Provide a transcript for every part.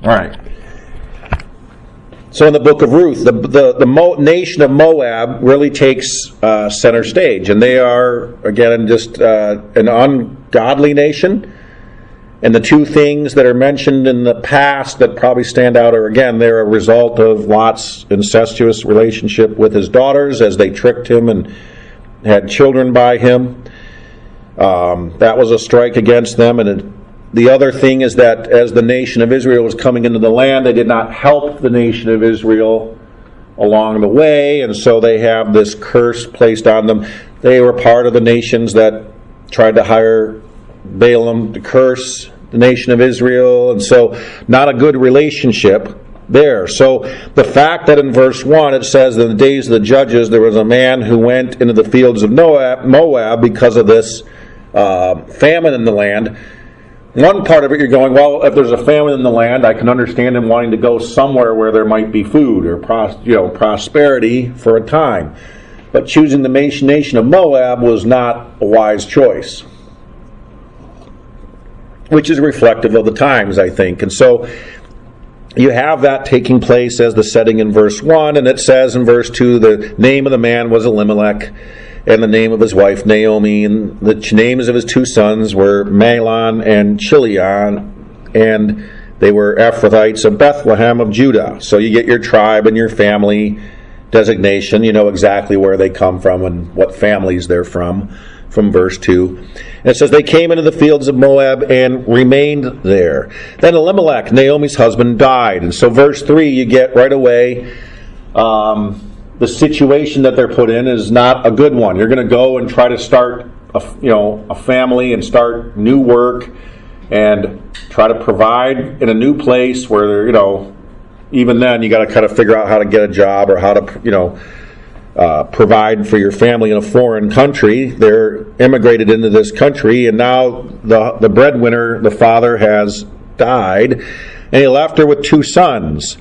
All right. So in the book of Ruth, the nation of Moab really takes center stage. And they are, again, just an ungodly nation. And the two things that are mentioned in the past that probably stand out are, again, they're a result of Lot's incestuous relationship with his daughters as they tricked him and had children by him. That was a strike against them. And the other thing is that as the nation of Israel was coming into the land, they did not help the nation of Israel along the way, and so they have this curse placed on them. They were part of the nations that tried to hire Balaam to curse the nation of Israel, and so not a good relationship there. So the fact that in verse 1 it says, in the days of the judges there was a man who went into the fields of Moab because of this famine in the land. One part of it, you're going, well, if there's a famine in the land, I can understand him wanting to go somewhere where there might be food or prosperity for a time. But choosing the nation of Moab was not a wise choice, which is reflective of the times, I think. And so you have that taking place as the setting in verse 1, and it says in verse 2, the name of the man was Elimelech, and the name of his wife Naomi, and the names of his two sons were Mahlon and Chilion, and they were Ephrathites of Bethlehem of Judah. So you get your tribe and your family designation. You know exactly where they come from and what families they're from verse 2. And it says, they came into the fields of Moab and remained there. Then Elimelech, Naomi's husband, died. And so verse 3, you get right away, the situation that they're put in is not a good one. You're going to go and try to start a family and start new work and try to provide in a new place where, even then you got to kind of figure out how to get a job or how to, provide for your family in a foreign country. They're immigrated into this country, and now the breadwinner, the father, has died, and he left her with two sons.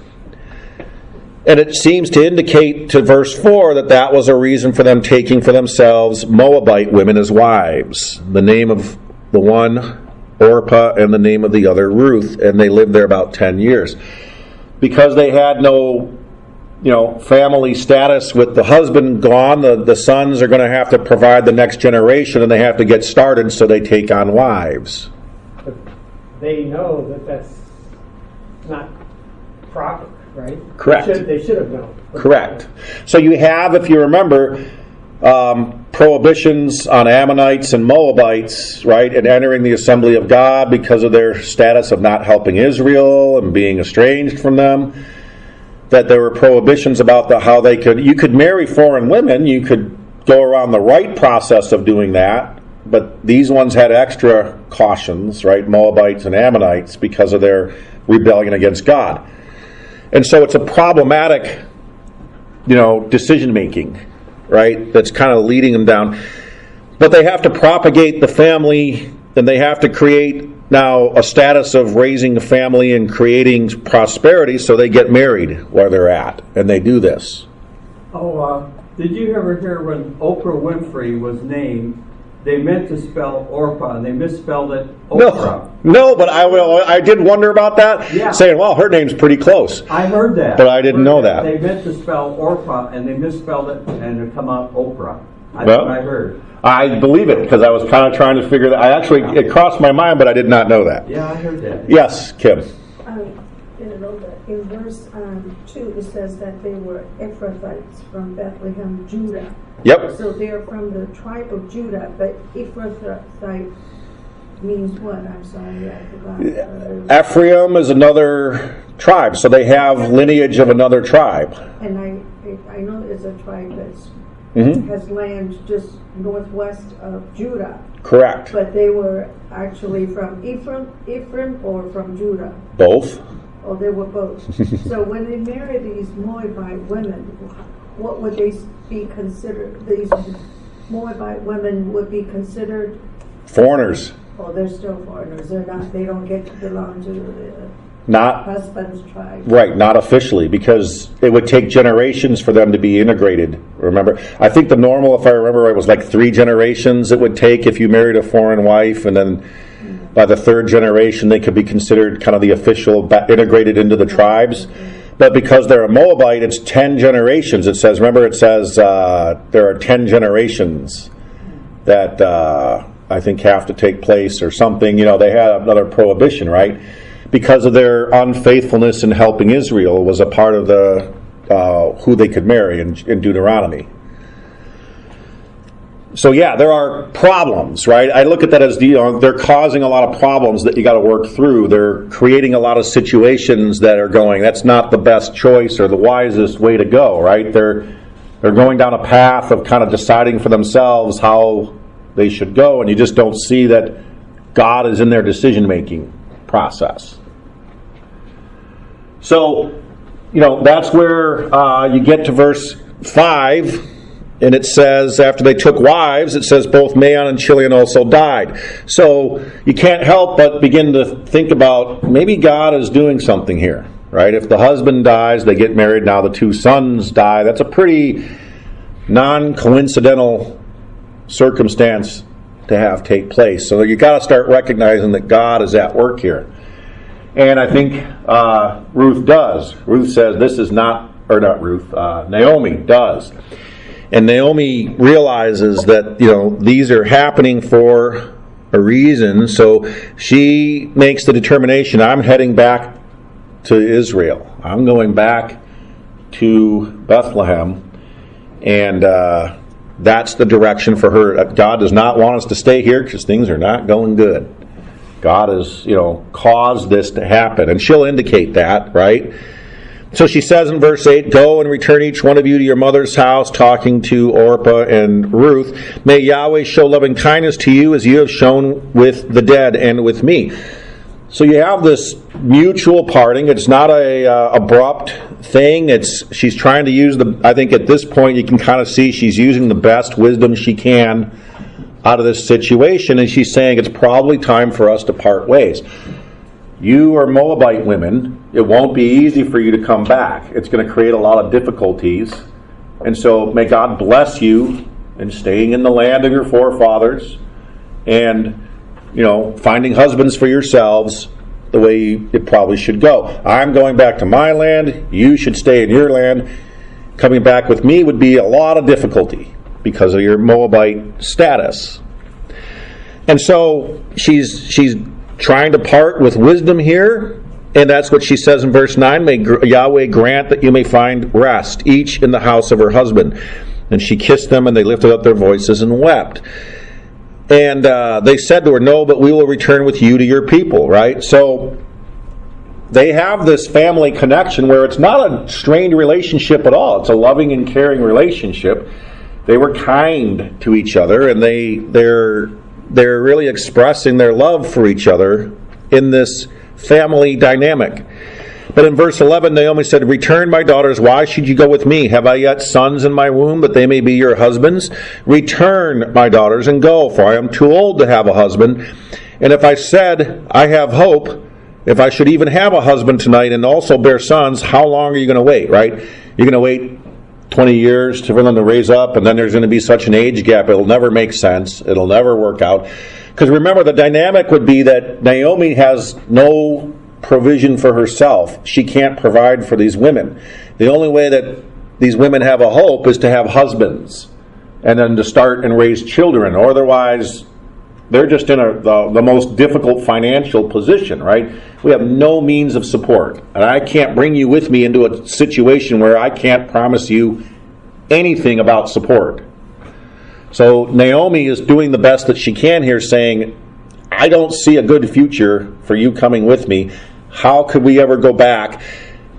And it seems to indicate to verse 4 that was a reason for them taking for themselves Moabite women as wives. The name of the one, Orpah, and the name of the other, Ruth. And they lived there about 10 years. Because they had no, family status with the husband gone, the sons are going to have to provide the next generation, and they have to get started, so they take on wives. But they know that that's not proper. Right? Correct. They should have known. Correct. So you have, if you remember, prohibitions on Ammonites and Moabites, right, and entering the assembly of God because of their status of not helping Israel and being estranged from them. That there were prohibitions about how you could marry foreign women, you could go around the right process of doing that, but these ones had extra cautions, right, Moabites and Ammonites, because of their rebellion against God. And so it's a problematic, decision making, right? That's kind of leading them down. But they have to propagate the family, and they have to create now a status of raising a family and creating prosperity, so they get married where they're at, and they do this. Did you ever hear when Oprah Winfrey was named, they meant to spell Orpah, and they misspelled it Oprah? No, but I did wonder about that. Yeah. Saying, well, her name's pretty close. I heard that. But I didn't know that. They meant to spell Orpah, and they misspelled it, and it come out Oprah. That's what I heard. I believe it, because I was kind of trying to figure that. It crossed my mind, but I did not know that. Yeah, I heard that. Yes, Kim. In verse 2, it says that they were Ephrathites from Bethlehem, Judah. Yep. So they're from the tribe of Judah, but Ephrathite means what? I'm sorry, I forgot. Ephraim is another tribe, so they have lineage of another tribe. And I know it's a tribe that's has land just northwest of Judah. Correct. But they were actually from Ephraim or from Judah? Both. Oh, they were both. So when they marry these Moabite women, what would they be considered? These Moabite women would be considered foreigners. Oh, they're still foreigners. They're not. They don't get to belong to the husband's tribe. Right, not officially, because it would take generations for them to be integrated. Remember, I think the normal, if I remember right, was like 3 generations it would take if you married a foreign wife, and then by the third generation, they could be considered kind of the official, integrated into the tribes. But because they're a Moabite, it's 10 generations. It says, remember, it says there are 10 generations that I think have to take place or something. They had another prohibition, right? Because of their unfaithfulness in helping Israel was a part of the who they could marry in Deuteronomy. So yeah, there are problems, right? I look at that as they're causing a lot of problems that you got to work through. They're creating a lot of situations that are going, that's not the best choice or the wisest way to go, right? They're going down a path of kind of deciding for themselves how they should go, and you just don't see that God is in their decision-making process. So, that's where you get to verse 5. And it says, after they took wives, it says both Maon and Chilion also died. So you can't help but begin to think about maybe God is doing something here, right? If the husband dies, they get married, now the two sons die. That's a pretty non-coincidental circumstance to have take place. So you got to start recognizing that God is at work here. And I think Ruth does. Ruth says this is not Ruth, Naomi does. And Naomi realizes that, these are happening for a reason. So she makes the determination, I'm heading back to Israel. I'm going back to Bethlehem. And that's the direction for her. God does not want us to stay here because things are not going good. God has, caused this to happen. And she'll indicate that, right? So she says in verse 8, go and return each one of you to your mother's house, talking to Orpah and Ruth. May Yahweh show loving kindness to you as you have shown with the dead and with me. So you have this mutual parting. It's not a abrupt thing. She's trying to use I think at this point you can kind of see she's using the best wisdom she can out of this situation. And she's saying it's probably time for us to part ways. You are Moabite women. It won't be easy for you to come back. It's going to create a lot of difficulties. And so may God bless you in staying in the land of your forefathers and, finding husbands for yourselves the way it probably should go. I'm going back to my land. You should stay in your land. Coming back with me would be a lot of difficulty because of your Moabite status. And so she's trying to part with wisdom here, and that's what she says in verse 9, may Yahweh grant that you may find rest, each in the house of her husband. And she kissed them, and they lifted up their voices and wept. And they said to her, no, but we will return with you to your people, right? So they have this family connection where it's not a strained relationship at all. It's a loving and caring relationship. They were kind to each other, and they're really expressing their love for each other in this family dynamic. But in verse 11, Naomi said, return, my daughters, why should you go with me? Have I yet sons in my womb, that they may be your husbands? Return, my daughters, and go, for I am too old to have a husband. And if I said, I have hope, if I should even have a husband tonight and also bear sons, how long are you going to wait, right? You're going to wait 20 years for them to raise up, and then there's going to be such an age gap, it'll never make sense. It'll never work out. Because remember, the dynamic would be that Naomi has no provision for herself. She can't provide for these women. The only way that these women have a hope is to have husbands and then to start and raise children. Or otherwise, they're just in the most difficult financial position, right? We have no means of support. And I can't bring you with me into a situation where I can't promise you anything about support. So Naomi is doing the best that she can here, saying, I don't see a good future for you coming with me. How could we ever go back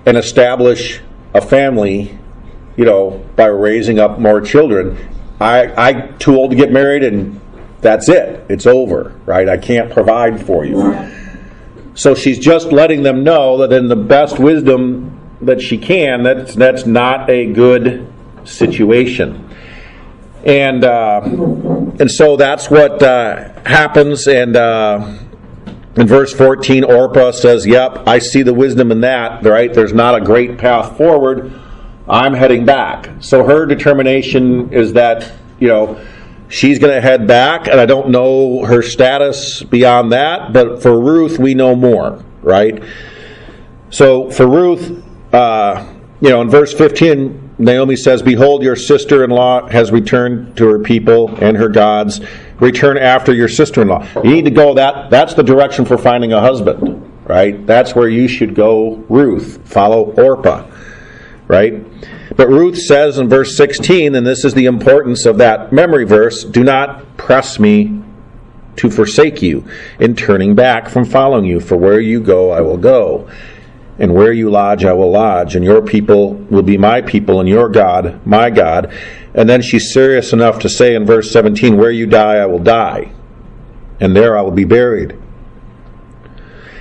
and establish a family, by raising up more children? I'm too old to get married, and that's it. It's over, right? I can't provide for you. So she's just letting them know that in the best wisdom that she can, that's not a good situation. And so that's what happens. And in verse 14, Orpah says, yep, I see the wisdom in that, right? There's not a great path forward. I'm heading back. So her determination is that, she's going to head back, and I don't know her status beyond that, but for Ruth, we know more, right? So for Ruth, in verse 15, Naomi says, "Behold, your sister-in-law has returned to her people and her gods. Return after your sister-in-law." You need to go, that's the direction for finding a husband, right? That's where you should go, Ruth. Follow Orpah, right? But Ruth says in verse 16, and this is the importance of that memory verse, "Do not press me to forsake you in turning back from following you. For where you go, I will go. And where you lodge, I will lodge. And your people will be my people, and your God, my God." And then she's serious enough to say in verse 17, "Where you die, I will die. And there I will be buried.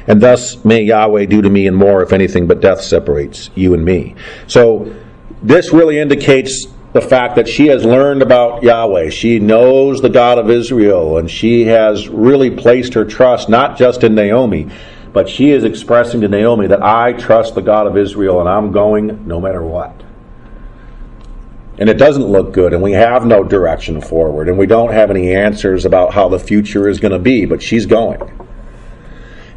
And thus may Yahweh do to me and more, if anything but death separates you and me." So this really indicates the fact that she has learned about Yahweh. She knows the God of Israel, and she has really placed her trust not just in Naomi, but she is expressing to Naomi that I trust the God of Israel, and I'm going no matter what. And it doesn't look good, and we have no direction forward, and we don't have any answers about how the future is going to be, but she's going.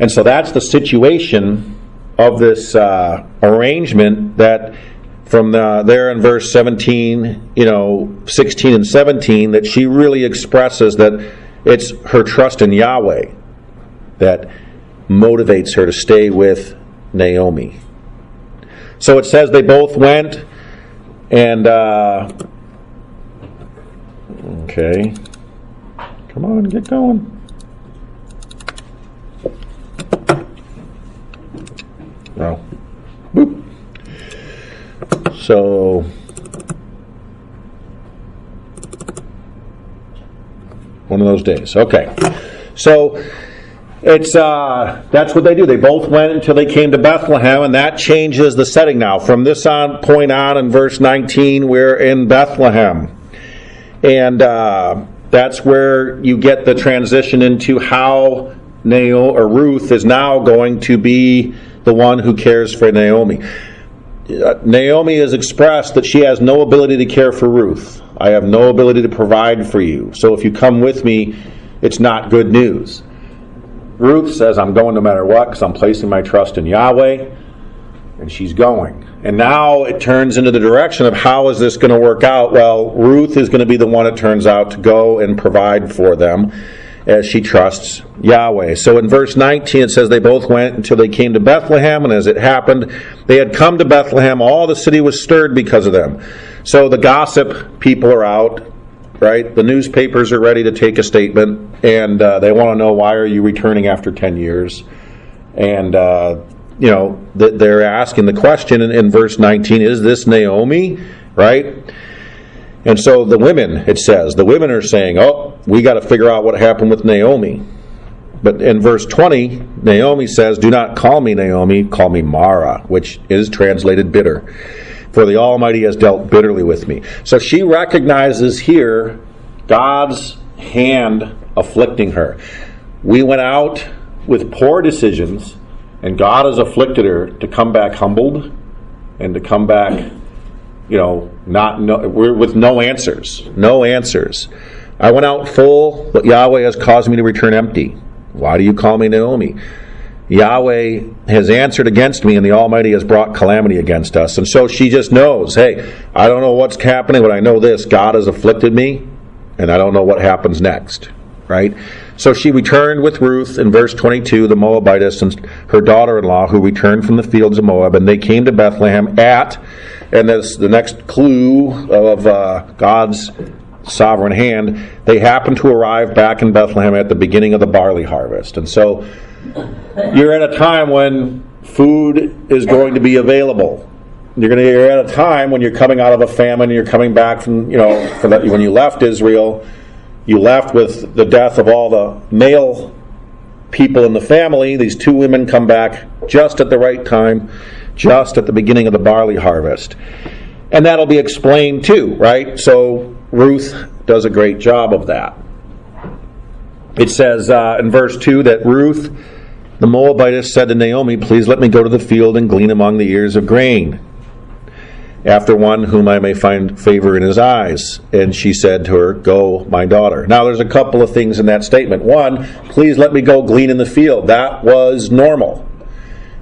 And so that's the situation of this arrangement that from there in verse 17, 16 and 17, that she really expresses that it's her trust in Yahweh that motivates her to stay with Naomi. So it says they both went, and okay, come on, get going. No. Boop. So one of those days. Okay. So it's that's what they do. They both went until they came to Bethlehem, and that changes the setting now. From this point on in verse 19, we're in Bethlehem. And that's where you get the transition into how Ruth is now going to be the one who cares for Naomi. Naomi has expressed that she has no ability to care for Ruth. "I have no ability to provide for you. So if you come with me, it's not good news." Ruth says, "I'm going no matter what because I'm placing my trust in Yahweh," and she's going. And now it turns into the direction of how is this going to work out? Well, Ruth is going to be the one, it turns out, to go and provide for them as she trusts Yahweh. So in verse 19 it says they both went until they came to Bethlehem, and as it happened, they had come to Bethlehem, all the city was stirred because of them. So the gossip people are out, right? The newspapers are ready to take a statement, and they want to know, why are you returning after 10 years? And, they're asking the question in verse 19, is this Naomi, right? And so the women, it says, the women are saying, "Oh, we got to figure out what happened with Naomi." But in verse 20, Naomi says, "Do not call me Naomi, call me Mara," which is translated bitter. "For the Almighty has dealt bitterly with me." So she recognizes here God's hand afflicting her. We went out with poor decisions, and God has afflicted her to come back humbled and to come back we're with no answers. No answers. "I went out full, but Yahweh has caused me to return empty. Why do you call me Naomi? Yahweh has answered against me, and the Almighty has brought calamity against us." And so she just knows, hey, I don't know what's happening, but I know this. God has afflicted me, and I don't know what happens next. Right? So she returned with Ruth in verse 22, the Moabitess, and her daughter-in-law, who returned from the fields of Moab, and they came to Bethlehem and that's the next clue of God's sovereign hand, they happened to arrive back in Bethlehem at the beginning of the barley harvest. And so you're at a time when food is going to be available. You're at a time when you're coming out of a famine, and you're coming back from, when you left Israel, you left with the death of all the male people in the family. These two women come back just at the right time, just at the beginning of the barley harvest. And that'll be explained too, right? So Ruth does a great job of that. It says in verse 2 that Ruth, the Moabitess, said to Naomi, "Please let me go to the field and glean among the ears of grain." after one whom I may find favor in his eyes. And she said to her, Go, my daughter. Now there's a couple of things in that statement. One, please let me go glean in the field. That was normal.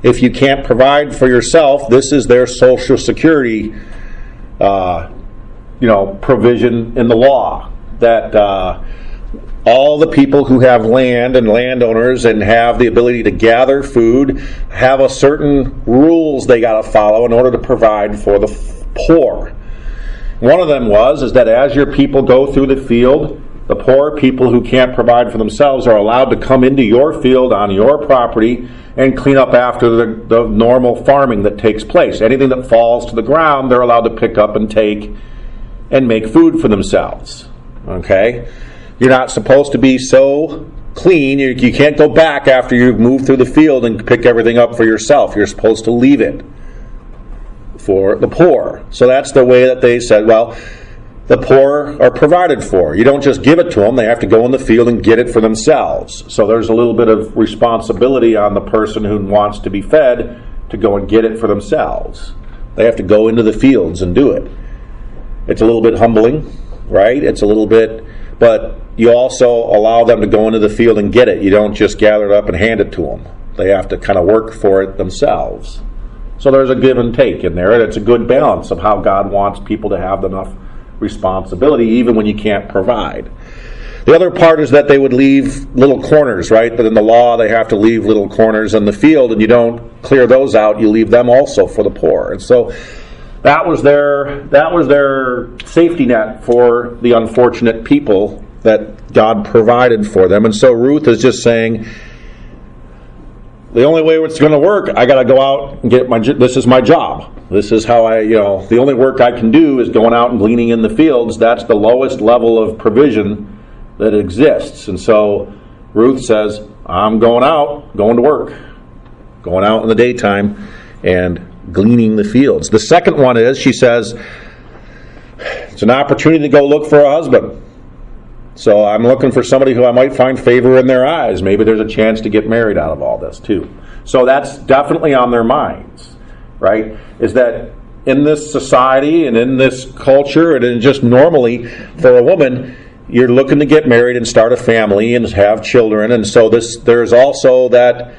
If you can't provide for yourself, this is their Social Security provision in the law, that all the people who have land and landowners and have the ability to gather food have a certain rules they got to follow in order to provide for the poor. One of them is that as your people go through the field, the poor people who can't provide for themselves are allowed to come into your field on your property and clean up after the normal farming that takes place. Anything that falls to the ground, they're allowed to pick up and take and make food for themselves. Okay? You're not supposed to be so clean. You can't go back after you've moved through the field and pick everything up for yourself. You're supposed to leave it for the poor. So that's the way that they said, well, the poor are provided for. You don't just give it to them. They have to go in the field and get it for themselves. So there's a little bit of responsibility on the person who wants to be fed to go and get it for themselves. They have to go into the fields and do it. It's a little bit humbling, right? It's a little bit, but you also allow them to go into the field and get it. You don't just gather it up and hand it to them. They have to kind of work for it themselves. So there's a give and take in there, and it's a good balance of how God wants people to have enough responsibility even when you can't provide. The other part is that they would leave little corners, right? But in the law they have to leave little corners in the field, and you don't clear those out. You leave them also for the poor. And so that was their safety net for the unfortunate people that God provided for them. And so Ruth is just saying, the only way it's going to work, I got to go out and this is my job. This is how the only work I can do is going out and gleaning in the fields. That's the lowest level of provision that exists. And so Ruth says, I'm going to work, going out in the daytime and gleaning the fields. The second one is, she says, it's an opportunity to go look for a husband. So I'm looking for somebody who I might find favor in their eyes. Maybe there's a chance to get married out of all this too. So that's definitely on their minds, right? Is that in this society and in this culture and in just normally for a woman, you're looking to get married and start a family and have children. And so there's also that,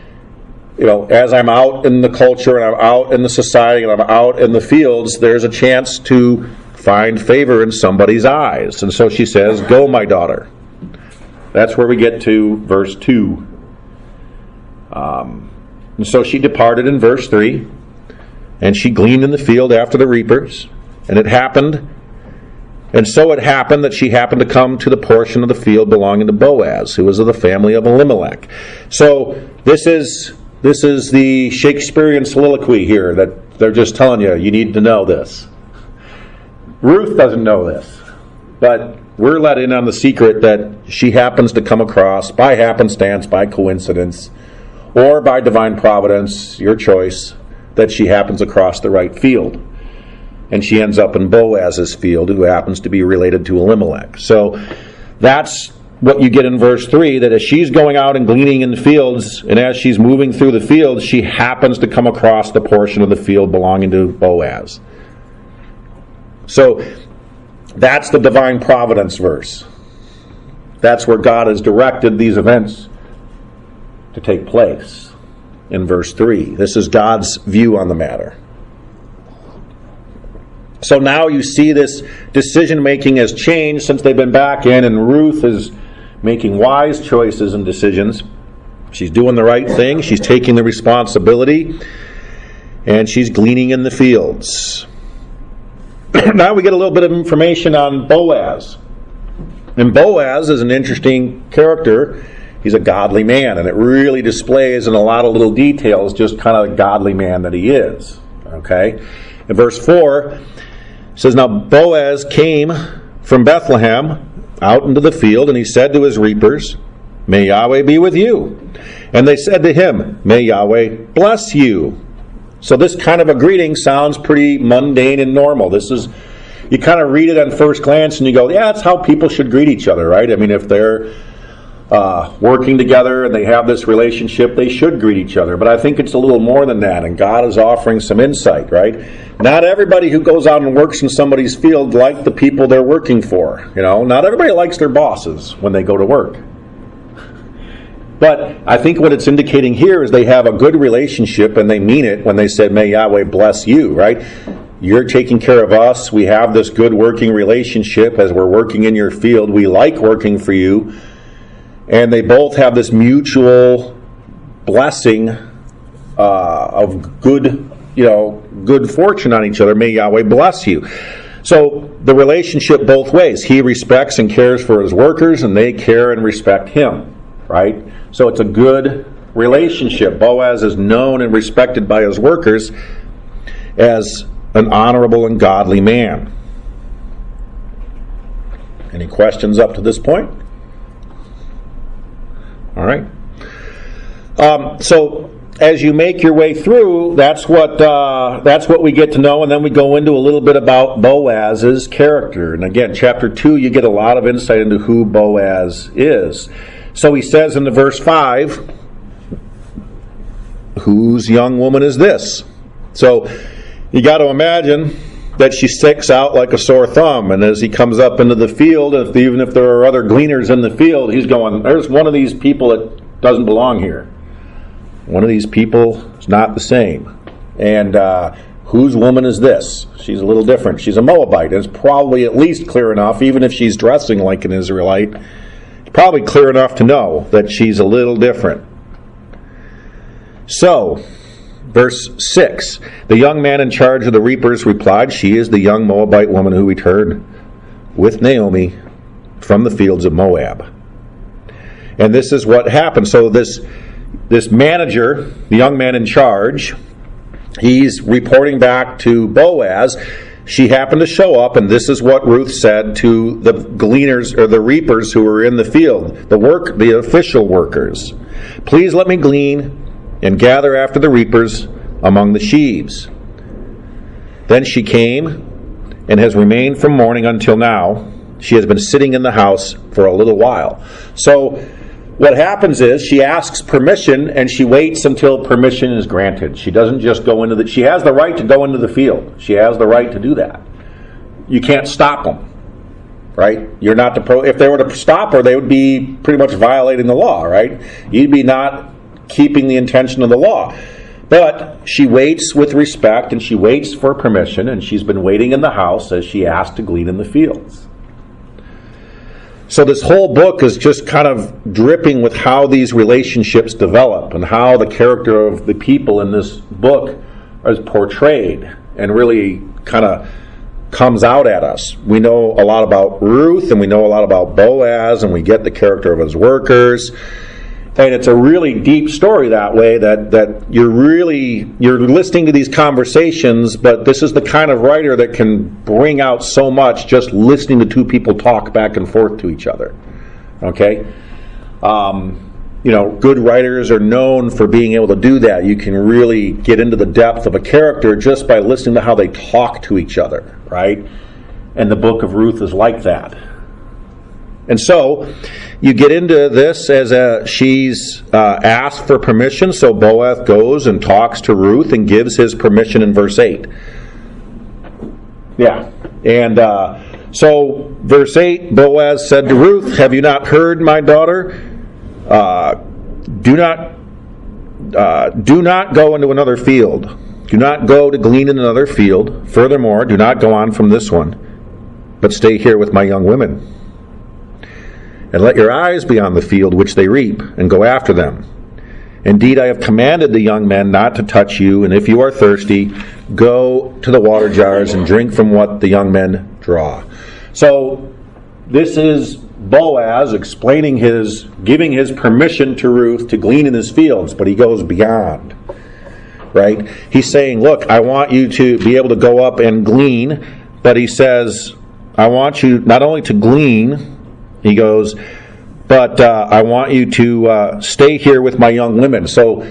as I'm out in the culture and I'm out in the society and I'm out in the fields, there's a chance to find favor in somebody's eyes. And so she says, Go, my daughter. That's where we get to verse 2. And so she departed in verse 3, and she gleaned in the field after the reapers. And it happened that she happened to come to the portion of the field belonging to Boaz, who was of the family of Elimelech. So this is the Shakespearean soliloquy here that they're just telling you, you need to know this. Ruth doesn't know this, but we're let in on the secret that she happens to come across by happenstance, by coincidence, or by divine providence, your choice, that she happens across the right field. And she ends up in Boaz's field, who happens to be related to Elimelech. So that's what you get in verse 3, that as she's going out and gleaning in the fields, and as she's moving through the fields, she happens to come across the portion of the field belonging to Boaz. So that's the divine providence verse. That's where God has directed these events to take place in verse 3. This is God's view on the matter. So now you see this decision-making has changed since they've been back in, and Ruth is making wise choices and decisions. She's doing the right thing. She's taking the responsibility, and she's gleaning in the fields. Now we get a little bit of information on Boaz. And Boaz is an interesting character. He's a godly man, and it really displays in a lot of little details just kind of the godly man that he is. Okay? In verse 4, it says, Now Boaz came from Bethlehem out into the field, and he said to his reapers, May Yahweh be with you. And they said to him, May Yahweh bless you. So this kind of a greeting sounds pretty mundane and normal. You kind of read it on first glance and you go, yeah, that's how people should greet each other, right? I mean, if they're working together and they have this relationship, they should greet each other. But I think it's a little more than that, and God is offering some insight, right? Not everybody who goes out and works in somebody's field like the people they're working for. Not everybody likes their bosses when they go to work. But I think what it's indicating here is they have a good relationship, and they mean it when they said, "May Yahweh bless you," right? You're taking care of us. We have this good working relationship as we're working in your field. We like working for you. And they both have this mutual blessing of good, good fortune on each other. May Yahweh bless you. So the relationship both ways. He respects and cares for his workers, and they care and respect him, right? So it's a good relationship. Boaz is known and respected by his workers as an honorable and godly man. Any questions up to this point? All right. So as you make your way through, that's what we get to know, and then we go into a little bit about Boaz's character. And again, chapter 2, you get a lot of insight into who Boaz is. So he says in the verse 5, "Whose young woman is this?" So you got to imagine that she sticks out like a sore thumb, and as he comes up into the field, even if there are other gleaners in the field, he's going, "There's one of these people that doesn't belong here. One of these people is not the same. And whose woman is this?" She's a little different. She's a Moabite. It's probably at least clear enough, even if she's dressing like an Israelite, it's probably clear enough to know that she's a little different. So, verse 6, "The young man in charge of the reapers replied, 'She is the young Moabite woman who returned with Naomi from the fields of Moab.'" And this is what happened. So this manager, the young man in charge, he's reporting back to Boaz. She happened to show up, and this is what Ruth said to the gleaners or the reapers who were in the field, the official workers. "Please let me glean and gather after the reapers among the sheaves." Then she came and has remained from morning until now. She has been sitting in the house for a little while. So what happens is she asks permission, and she waits until permission is granted. She doesn't just go into she has the right to go into the field. She has the right to do that. You can't stop them, right? You're not if they were to stop her, they would be pretty much violating the law, right? You'd be not keeping the intention of the law. But she waits with respect, and she waits for permission, and she's been waiting in the house as she asked to glean in the fields. So this whole book is just kind of dripping with how these relationships develop and how the character of the people in this book is portrayed and really kind of comes out at us. We know a lot about Ruth, and we know a lot about Boaz, and we get the character of his workers. And it's a really deep story that way, that you're listening to these conversations, but this is the kind of writer that can bring out so much just listening to two people talk back and forth to each other. Okay? Good writers are known for being able to do that. You can really get into the depth of a character just by listening to how they talk to each other, right? And the book of Ruth is like that. And so you get into this as she's asked for permission, so Boaz goes and talks to Ruth and gives his permission in verse 8. Yeah. And so verse 8, Boaz said to Ruth, "Have you not heard, my daughter? Do not go into another field. Do not go to glean in another field. Furthermore, do not go on from this one, but stay here with my young women. And let your eyes be on the field which they reap, and go after them. Indeed, I have commanded the young men not to touch you, and if you are thirsty, go to the water jars and drink from what the young men draw." So this is Boaz giving his permission to Ruth to glean in his fields, but he goes beyond, right? He's saying, look, I want you to be able to go up and glean, but he says, I want you not only to glean, he goes, but I want you to stay here with my young women. So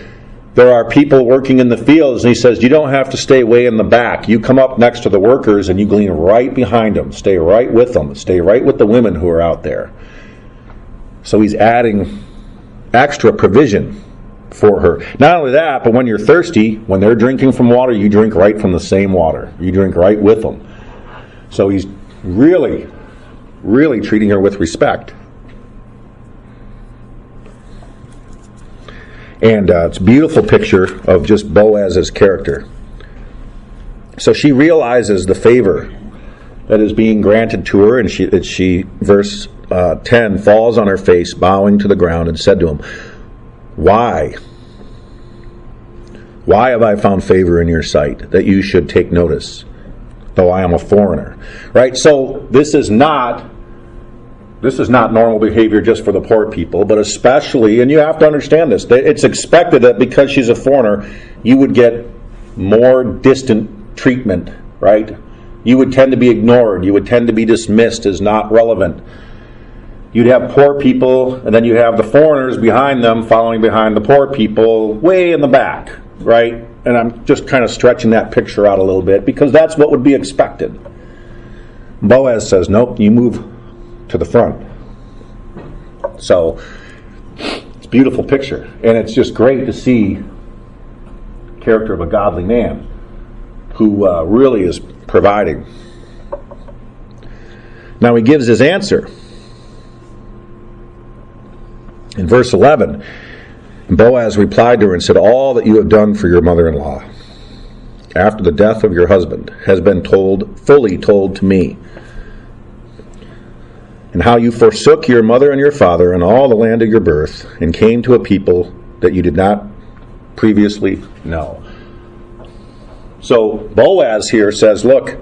there are people working in the fields, and he says, you don't have to stay way in the back. You come up next to the workers, and you glean right behind them. Stay right with them. Stay right with the women who are out there. So he's adding extra provision for her. Not only that, but when you're thirsty, when they're drinking from water, you drink right from the same water. You drink right with them. So he's really, really treating her with respect. And it's a beautiful picture of just Boaz's character. So she realizes the favor that is being granted to her, and she verse 10, falls on her face, bowing to the ground, and said to him, Why? Why have I found favor in your sight, that you should take notice, though I am a foreigner? Right? So this is not normal behavior just for the poor people, but especially, and you have to understand this, it's expected that because she's a foreigner, you would get more distant treatment, right? You would tend to be ignored. You would tend to be dismissed as not relevant. You'd have poor people, and then you have the foreigners behind them, following behind the poor people, way in the back, right? And I'm just kind of stretching that picture out a little bit, because that's what would be expected. Boaz says, nope, you move to the front. So, it's a beautiful picture. And it's just great to see the character of a godly man who really is providing. Now he gives his answer. In verse 11, Boaz replied to her and said, All that you have done for your mother-in-law after the death of your husband has been fully told to me, and how you forsook your mother and your father and all the land of your birth, and came to a people that you did not previously know. So Boaz here says, look,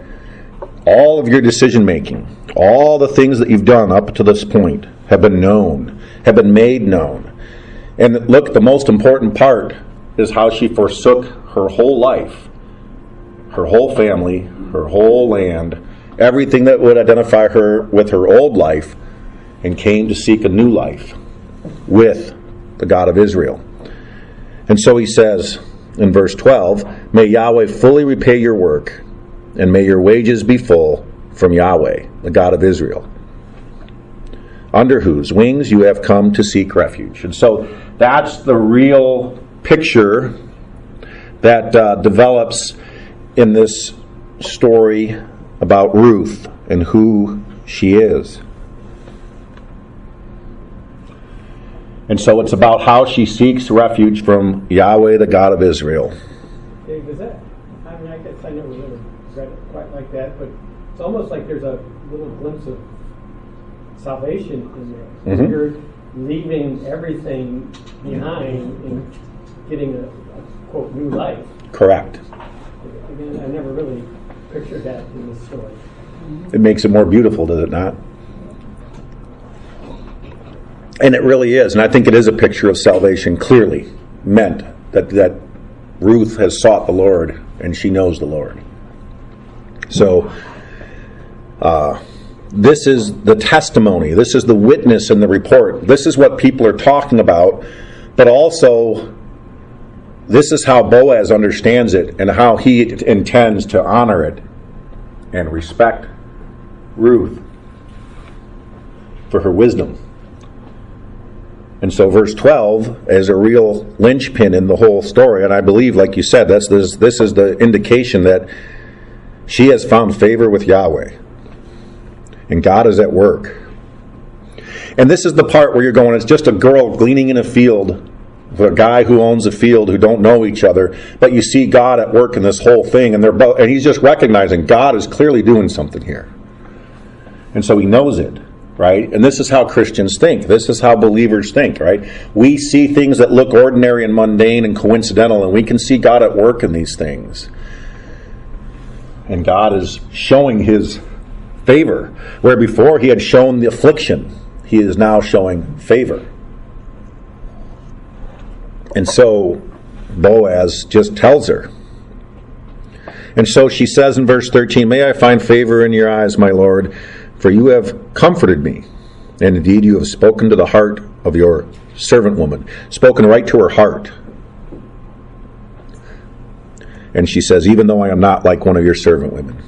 all of your decision making, all the things that you've done up to this point have been known, have been made known. And look, the most important part is how she forsook her whole life, her whole family, her whole land, everything that would identify her with her old life, and came to seek a new life with the God of Israel. And so he says in verse 12, May Yahweh fully repay your work, and may your wages be full from Yahweh, the God of Israel, under whose wings you have come to seek refuge. And so that's the real picture that develops in this story about Ruth and who she is. And so it's about how she seeks refuge from Yahweh, the God of Israel. Dave, is that, I mean, I guess I never really read it quite like that, but it's almost like there's a little glimpse of salvation in there. Mm-hmm. You're leaving everything behind and getting a quote, new life. Correct. Again, I never really pictured that in this story. It makes it more beautiful, does it not? And it really is. And I think it is a picture of salvation, clearly meant that Ruth has sought the Lord and she knows the Lord. So this is the testimony. This is the witness and the report. This is what people are talking about. But also, this is how Boaz understands it and how he intends to honor it and respect Ruth for her wisdom. And so verse 12 is a real linchpin in the whole story. And I believe, like you said, this is the indication that she has found favor with Yahweh. And God is at work. And this is the part where you're going, it's just a girl gleaning in a field with a guy who owns a field who don't know each other. But you see God at work in this whole thing. And he's just recognizing God is clearly doing something here. And so he knows it. Right? And this is how Christians think. This is how believers think, right? We see things that look ordinary and mundane and coincidental, and we can see God at work in these things. And God is showing his favor. Where before he had shown the affliction, he is now showing favor. And so Boaz just tells her. And so she says in verse 13, May I find favor in your eyes, my Lord, for you have comforted me, and indeed you have spoken to the heart of your servant woman, spoken right to her heart. And she says, even though I am not like one of your servant women.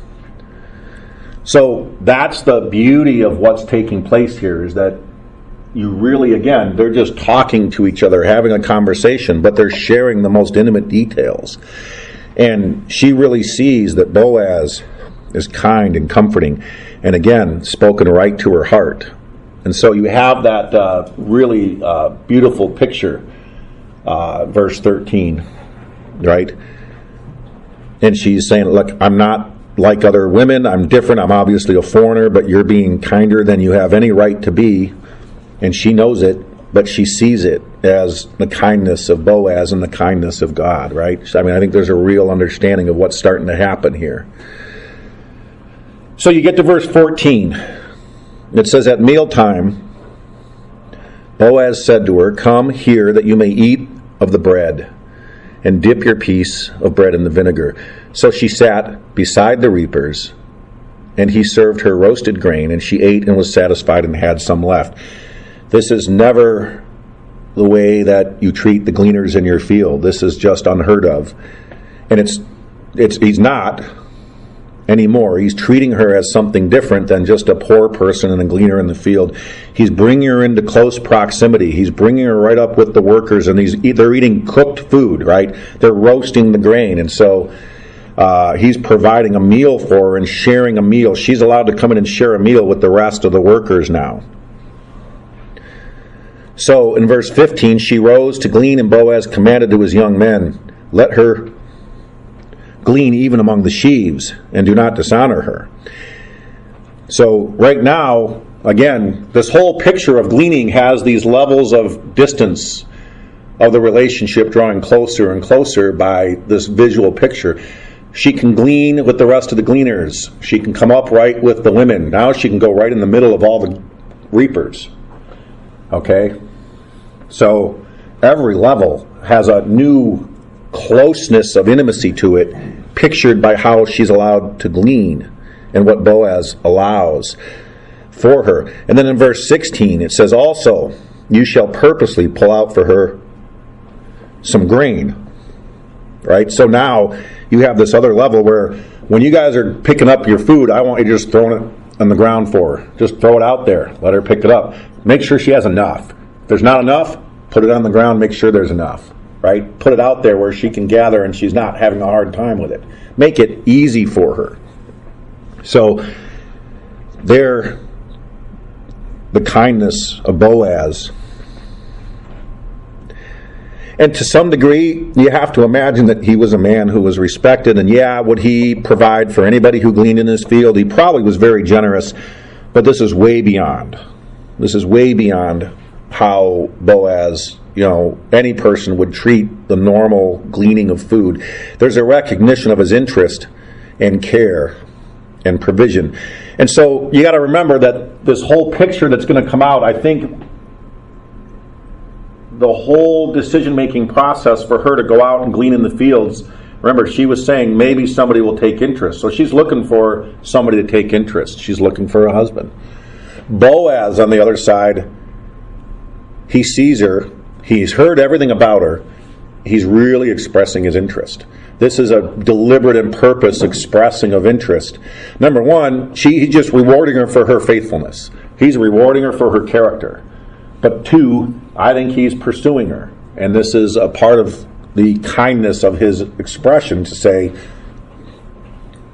So that's the beauty of what's taking place here, is that you really, again, they're just talking to each other, having a conversation, but they're sharing the most intimate details. And she really sees that Boaz is kind and comforting, and again, spoken right to her heart. And so you have that really beautiful picture, verse 13, right? And she's saying, look, I'm not like other women, I'm different, I'm obviously a foreigner, but you're being kinder than you have any right to be. And she knows it, but she sees it as the kindness of Boaz and the kindness of God, right? I mean, I think there's a real understanding of what's starting to happen here. So you get to verse 14. It says, at mealtime, Boaz said to her, come here that you may eat of the bread, and dip your piece of bread in the vinegar. So she sat beside the reapers, and he served her roasted grain, and she ate and was satisfied and had some left. This is never the way that you treat the gleaners in your field. This is just unheard of. And he's not anymore. He's treating her as something different than just a poor person and a gleaner in the field. He's bringing her into close proximity. He's bringing her right up with the workers, and they're eating cooked food, right? They're roasting the grain. And so he's providing a meal for her and sharing a meal. She's allowed to come in and share a meal with the rest of the workers now. So in verse 15, she rose to glean, and Boaz commanded to his young men, let her glean even among the sheaves, and do not dishonor her. So right now, again, this whole picture of gleaning has these levels of distance of the relationship drawing closer and closer by this visual picture. She can glean with the rest of the gleaners. She can come up right with the women. Now she can go right in the middle of all the reapers. Okay? So every level has a new closeness of intimacy to it, pictured by how she's allowed to glean and what Boaz allows for her. And then in verse 16 it says, also, you shall purposely pull out for her some grain. Right? So now you have this other level where when you guys are picking up your food, I want you to just throw it on the ground for her. Just throw it out there. Let her pick it up. Make sure she has enough. If there's not enough, put it on the ground. Make sure there's enough. Right? Put it out there where she can gather and she's not having a hard time with it. Make it easy for her. So there, the kindness of Boaz. And to some degree, you have to imagine that he was a man who was respected. And yeah, would he provide for anybody who gleaned in his field? He probably was very generous. But this is way beyond. This is way beyond how Boaz, any person would treat the normal gleaning of food. There's a recognition of his interest and care and provision. And so you got to remember that this whole picture that's going to come out, I think the whole decision-making process for her to go out and glean in the fields, remember, she was saying maybe somebody will take interest. So she's looking for somebody to take interest. She's looking for a husband. Boaz, on the other side, he sees her. He's heard everything about her. He's really expressing his interest. This is a deliberate and purpose expressing of interest. Number one, he's just rewarding her for her faithfulness. He's rewarding her for her character. But two, I think he's pursuing her. And this is a part of the kindness of his expression to say,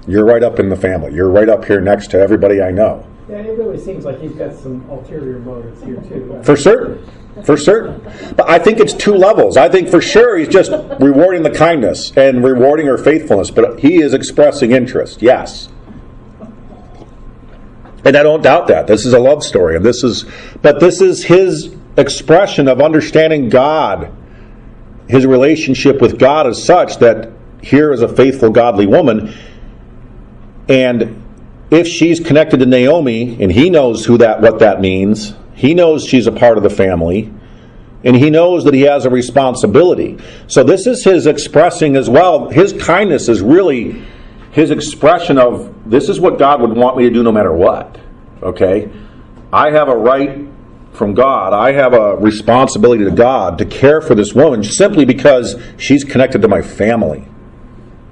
you're right up in the family. You're right up here next to everybody I know. Yeah, it really seems like he's got some ulterior motives here, too. For certain. For certain. But I think it's two levels. I think for sure he's just rewarding the kindness and rewarding her faithfulness. But he is expressing interest, yes. And I don't doubt that. This is a love story. And this is his expression of understanding God. His relationship with God is such that here is a faithful, godly woman. And if she's connected to Naomi, and he knows what that means, he knows she's a part of the family, and he knows that he has a responsibility. So this is his expressing as well. His kindness is really his expression of, this is what God would want me to do no matter what. Okay? I have a right from God. I have a responsibility to God to care for this woman simply because she's connected to my family.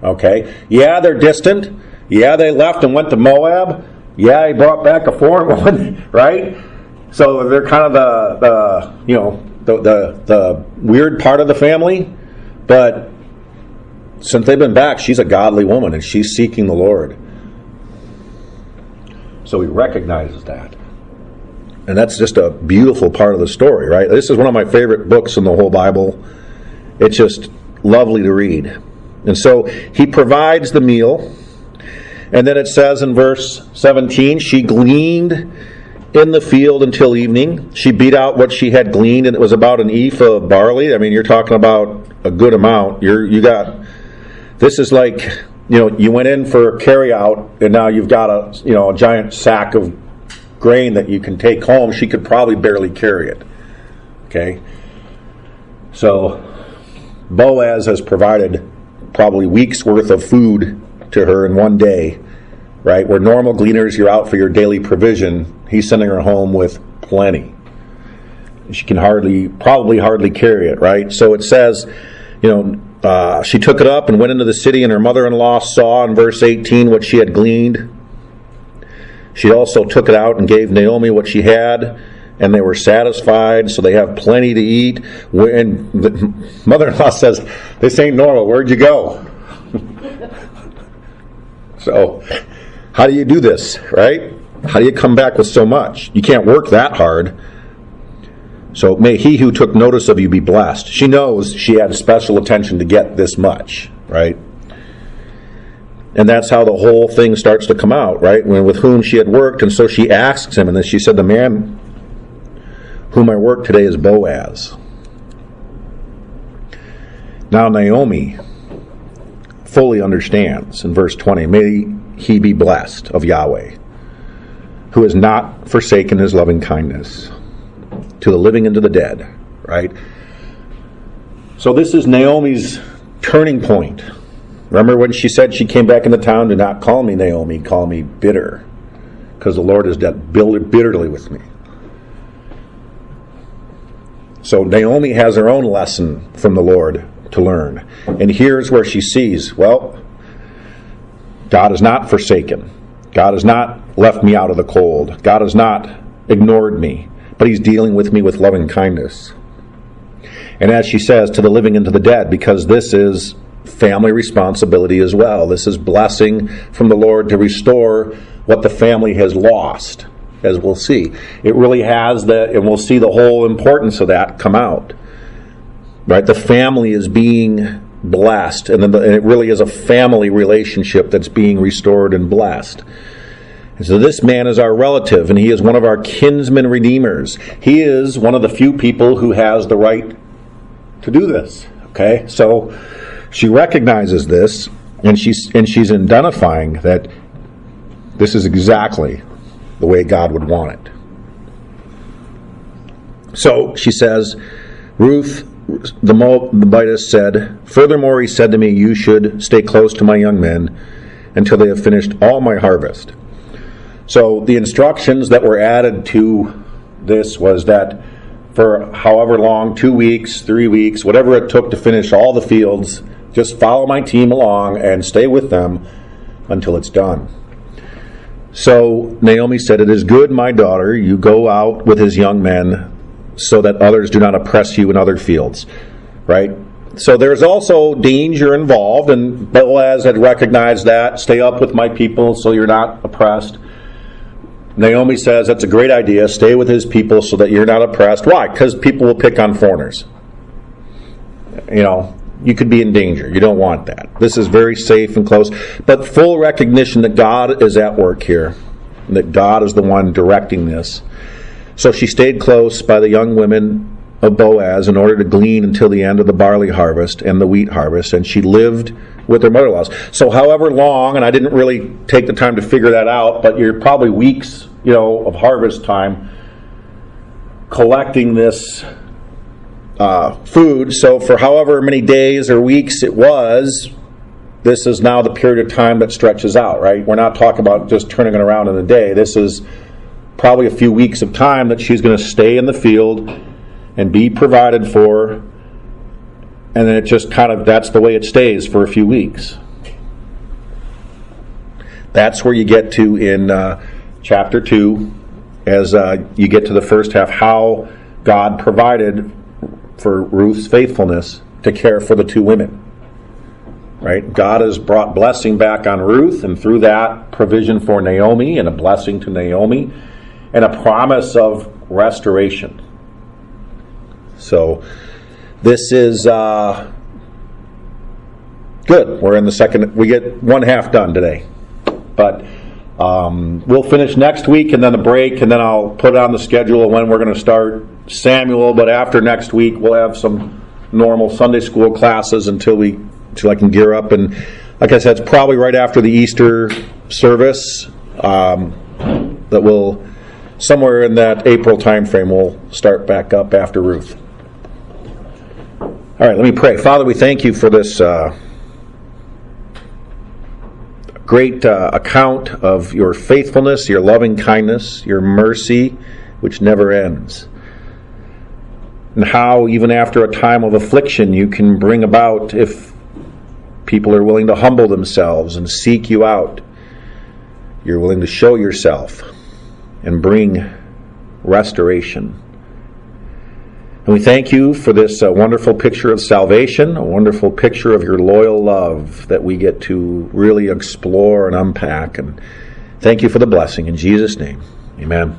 Okay? Yeah, they're distant. Yeah, they left and went to Moab. Yeah, he brought back a foreign woman, right? So they're kind of the weird part of the family, but since they've been back, she's a godly woman and she's seeking the Lord. So he recognizes that. And that's just a beautiful part of the story, right? This is one of my favorite books in the whole Bible. It's just lovely to read. And so he provides the meal. And then it says in verse 17, she gleaned in the field until evening. She beat out what she had gleaned, and it was about an ephah of barley. I mean, you're talking about a good amount. This is like, you went in for a carry out, and now you've got a giant sack of grain that you can take home. She could probably barely carry it. Okay? So Boaz has provided probably weeks worth of food to her in one day, right? Where normal gleaners, you're out for your daily provision, he's sending her home with plenty. She can probably hardly carry it, right? So it says, she took it up and went into the city, and her mother-in-law saw in verse 18 what she had gleaned. She also took it out and gave Naomi what she had, and they were satisfied, so they have plenty to eat. And the mother-in-law says, "This ain't normal. Where'd you go?" So, how do you do this, right? How do you come back with so much? You can't work that hard. So may he who took notice of you be blessed. She knows she had special attention to get this much, right? And that's how the whole thing starts to come out, right? With whom she had worked, and so she asks him, and then she said, "The man whom I work today is Boaz." Now Naomi fully understands in verse 20, may he be blessed of Yahweh, who has not forsaken his loving kindness to the living and to the dead, right? So this is Naomi's turning point. Remember when she said she came back into town, "Do not call me Naomi, call me bitter, because the Lord has dealt bitterly with me." So Naomi has her own lesson from the Lord to learn. And here's where she sees, well, God has not forsaken. God has not left me out of the cold. God has not ignored me, but he's dealing with me with loving kindness. And as she says, to the living and to the dead, because this is family responsibility as well. This is blessing from the Lord to restore what the family has lost, as we'll see. It really has and we'll see the whole importance of that come out. Right? The family is being blessed, and it really is a family relationship that's being restored and blessed. And so this man is our relative, and he is one of our kinsman redeemers. He is one of the few people who has the right to do this. Okay? So she recognizes this, and she's identifying that this is exactly the way God would want it. So she says, Ruth the Moabitess said, "Furthermore he said to me, you should stay close to my young men until they have finished all my harvest." So the instructions that were added to this was that for however long, 2 weeks, 3 weeks, whatever it took to finish all the fields, just follow my team along and stay with them until it's done. So Naomi said, "It is good, my daughter, you go out with his young men so that others do not oppress you in other fields." Right? So there's also danger involved, and Boaz had recognized that. Stay up with my people so you're not oppressed. Naomi says that's a great idea. Stay with his people so that you're not oppressed. Why? Because people will pick on foreigners. You could be in danger. You don't want that. This is very safe and close. But full recognition that God is at work here, and that God is the one directing this. So she stayed close by the young women of Boaz in order to glean until the end of the barley harvest and the wheat harvest, and she lived with her mother-in-laws. So however long, and I didn't really take the time to figure that out, but you're probably weeks, of harvest time collecting this food. So for however many days or weeks it was, this is now the period of time that stretches out, right? We're not talking about just turning it around in a day. This is probably a few weeks of time that she's going to stay in the field and be provided for, and then it just that's the way it stays for a few weeks. That's where you get to in chapter 2 as you get to the first half, how God provided for Ruth's faithfulness to care for the two women. Right? God has brought blessing back on Ruth, and through that, provision for Naomi, and a blessing to Naomi, and a promise of restoration. So, this is good. We're in the second, we get one half done today. But we'll finish next week, and then a break, and then I'll put on the schedule of when we're going to start Samuel. But after next week, we'll have some normal Sunday school classes until I can gear up. And like I said, it's probably right after the Easter service that we'll, somewhere in that April time frame, we'll start back up after Ruth. All right, let me pray. Father, we thank you for this great account of your faithfulness, your loving kindness, your mercy, which never ends. And how, even after a time of affliction, you can bring about, if people are willing to humble themselves and seek you out, you're willing to show yourself and bring restoration. And we thank you for this wonderful picture of salvation, a wonderful picture of your loyal love that we get to really explore and unpack. And thank you for the blessing. In Jesus' name, amen.